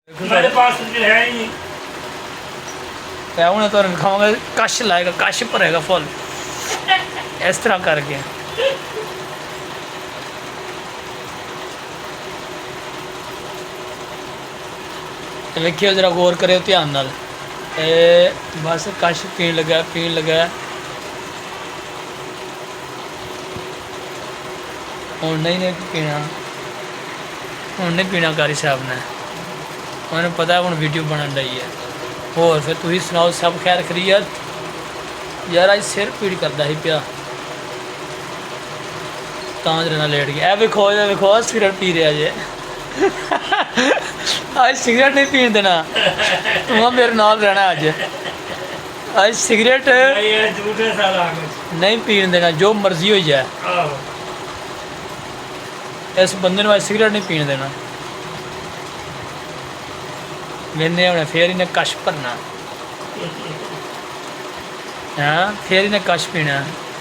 मेरे पास है ही नहीं। हूँ तो खाऊंगा, कश लाएगा, कश भरेगा फुल इस तरह करके। देखियो जरा गौर करो ध्यान नाल। बस कश पीन लगा हूँ नहीं पीना, हूँ नहीं पीना कारी साहब ने, उन्हें पता है हूँ वीडियो बनन रही है। होर फिर तुम सुनाओ, सब खैर खरीयत? यार अज सिर पीड़ करता ही पिया जरा लेट गया। ए वेखो सिगरेट पी रहा जे अज सिगरेट नहीं पीन देना, तू मेरे नाल रहना अज सिगरेट नहीं पीन देना, जो मर्जी हो जाए इस बंदे ने अज सिगरेट नहीं पीन देना। मैंने हमने फिर इन्हें कश भरना, हाँ फिर इन्हें कश पीना।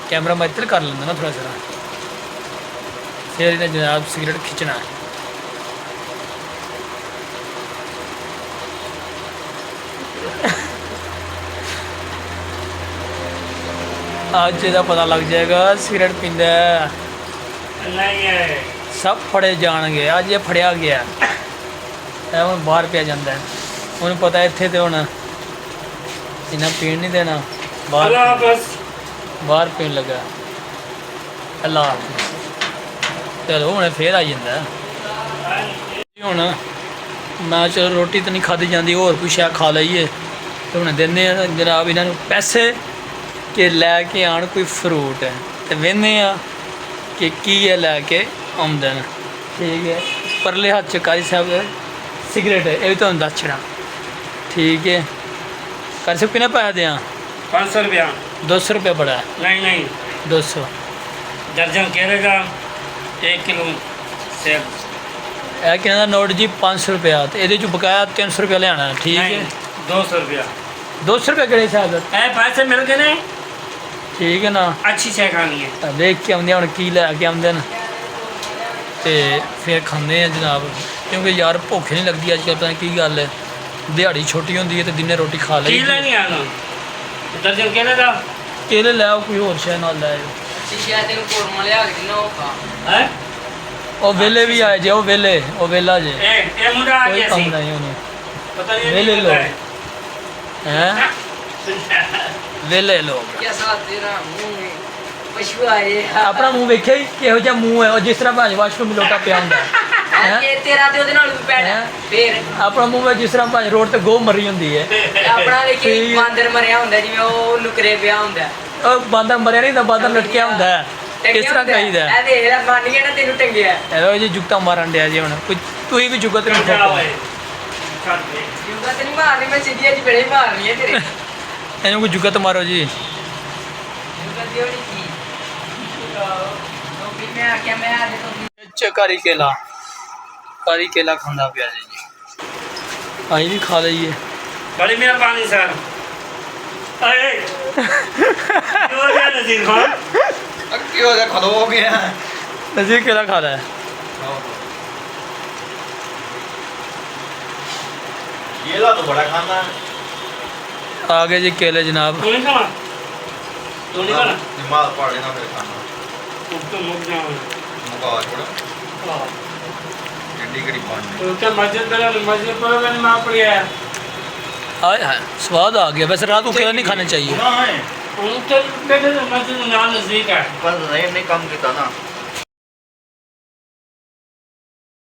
कैमरा मैं इधर कर लेंदा ना थोड़ा सा, फिर इन्हें जनाब सिगरेट खिंचना। आज ਇਹਦਾ पता लग जाएगा सिगरेट पींदा नहीं है। सब फड़े जाएंगे। अज ये फड़िया गया हम बाहर पिया जाता है, उन्हें पता है इतने तो होना इन्हें पीन नहीं देना, बाहर पीन लगा। अल्लाह हाफिज़। चलो हूँ फिर आ जाता हूँ। मैं चलो रोटी तो नहीं खाधी जाती, होर कुछ है खा लीए तो हूँ देने जनाब इन्होंने पैसे कि लैके आन कोई फ्रूट है तो वेहने कि की है लैके आउंदे न। ठीक है, परले हाथ च कारी साहब सिगरेट है, ये भी तुहानू दस छड़ा। ठीक है, कारी साहब किन्ने पैसे दें? 500 रुपया। 200 रुपया बड़ा है? नहीं 200 दर्जन कहेगा 1 किलो सेब। है कि नोट जी 500 रुपया, तो ये बकाया 300 रुपया लिया। ठीक है 200 रुपया। 200 रुपया किहड़े हिसाब से पैसे मिल गए ने? ठीक है ना, अच्छी चाय खानी है। देख के आते हूँ की लैके आते हैं तो फिर खाने जनाब, क्योंकि यार भुख नहीं लगती अजकल। पता नहीं की गल है, दिहाड़ी छोटी होंगी है तो दिने रोटी खा ली। दर्जन केले का केले लै आओ, कोई होर शै नाल लै आओ। वेले भी आए जे, वो वेला जे, कोई कम नहीं उन्हें वेले लोग हैं, वेले लोग। अपना मूँह वेख्या ही किहो जिहा मूँह है, और जिस तरह भाज वाशरूम लोटा पिया हुंदा अपना मूँह है जिस तरह भाज रोड ते गो मरी हुंदी है। बांदर मरिया हुंदा जिवें ओ लुकरे पिया हुंदा, बांदर मरिया नहीं हुंदा, बांदर लटकिया हुंदा है। इस तरह कहीदा ए देख ले मान गया ना तेनू टंगिया। एहो जी जुगता मारन दिया जी, हुण तुसीं भी जुगत नहीं जुगत नहीं मारनी, मैं सीधी अज बड़े मारनी है तेरे। इन्हूं कोई जुगत मारो जी। जुगत दियो नहीं की तो मैं आख्या मैं आज तो कारी केला खांदा पिया जी। आई भी खा लीए। बड़ी मेहरबानी सर। नजीर खान खलो हो गया। नजीर केला खा रहा है। केला तो बड़ा खाना है। आगे जी केले जनाब। तू नहीं खाना? तू नहीं खाना? दिमाग पड़े ना फिर खाना। तो मुक जाओ। मुका छोड़ा। गड्डी करी पानी। तो मस्जिद पर मैंने मां पड़ी है। हाय हाय स्वाद आ गया। वैसे रात को केला नहीं खाने चाहिए। उनके बेटे मस्जिद नाम नजदीक है। पर नहीं कम किया ना।